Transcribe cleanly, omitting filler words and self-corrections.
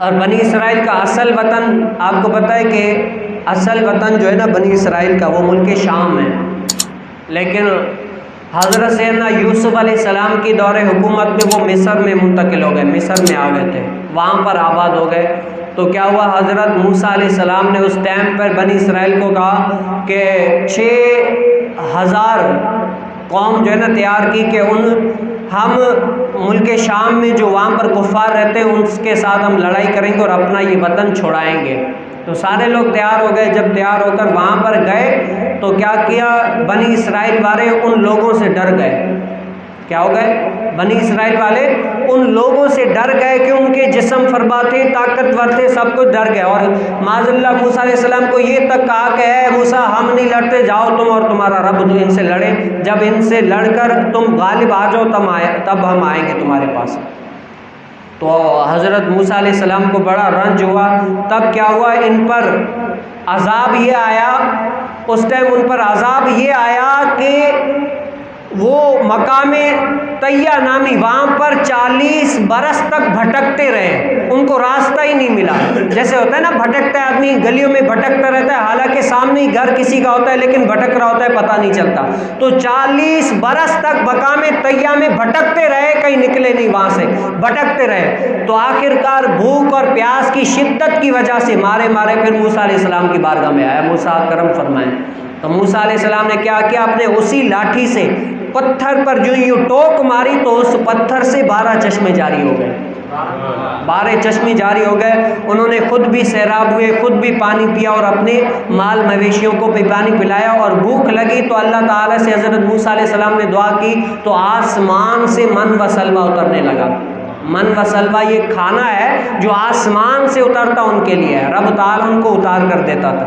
और बनी इसराइल का असल वतन आपको पता है कि असल वतन जो है ना बनी इसराइल का, वो मुल्क शाम है। लेकिन हज़रत सैयदना यूसुफ अलैहिस्सलाम की दौरे हुकूमत में वो मिस्र में मुंतकिल हो गए, मिस्र में आ गए थे, वहाँ पर आबाद हो गए। तो क्या हुआ, हज़रत मूसा अलैहिस्सलाम ने उस टाइम पर बनी इसराइल को कहा कि 6000 कौम जो है ना तैयार की कि हम मुल्क शाम में जो वहाँ पर कुफ़ार रहते हैं उनके साथ हम लड़ाई करेंगे और अपना ये वतन छुड़ाएंगे। तो सारे लोग तैयार हो गए। जब तैयार होकर वहाँ पर गए तो क्या किया, बनी इसराइल वाले उन लोगों से डर गए। क्या हो गए, बनी इसराइल वाले उन लोगों से डर गए कि उनके जिस्म फरमा थे, ताकतवर थे, सब कुछ डर गए। और माज़अल्लाह मूसा अलैहिस्सलाम को ये तक कहा कि है मूसा, हम नहीं लड़ते, जाओ तुम और तुम्हारा रब इनसे लड़े। जब इनसे लड़कर तुम गालिब आ जाओ तब हम आएंगे तुम्हारे पास। तो हज़रत मूसा अलैहिस्सलाम को बड़ा रंज हुआ। तब क्या हुआ, इन पर अज़ाब ये आया, उस टाइम उन पर अज़ाब ये आया कि वो मकाम तैया नामी वहाँ पर 40 बरस तक भटकते रहे, उनको रास्ता ही नहीं मिला। जैसे होता है ना, भटकता है आदमी, गलियों में भटकता रहता है, हालांकि सामने ही घर किसी का होता है लेकिन भटक रहा होता है, पता नहीं चलता। तो 40 बरस तक मकाम तैया में भटकते रहे, कहीं निकले नहीं वहाँ से, भटकते रहे। तो आखिरकार भूख और प्यास की शिद्दत की वजह से मारे मारे फिर मूसा अलैहिस्सलाम की बारगाह में आया, मूसा करम फरमाएं। तो मूसा अलैहिस्सलाम ने क्या किया, अपने उसी लाठी से पत्थर पर जो यूँ टोक मारी तो उस पत्थर से 12 चश्मे जारी हो गए, 12 चश्मे जारी हो गए। उन्होंने खुद भी सैराब हुए, खुद भी पानी पिया और अपने माल मवेशियों को भी पानी पिलाया। और भूख लगी तो अल्लाह ताला से हज़रत मूसा अलैहिस्सलाम ने दुआ की तो आसमान से मन व सलवा उतरने लगा। मन व सलवा ये खाना है जो आसमान से उतरता उनके लिए है, रब ताला उनको उतार कर देता था।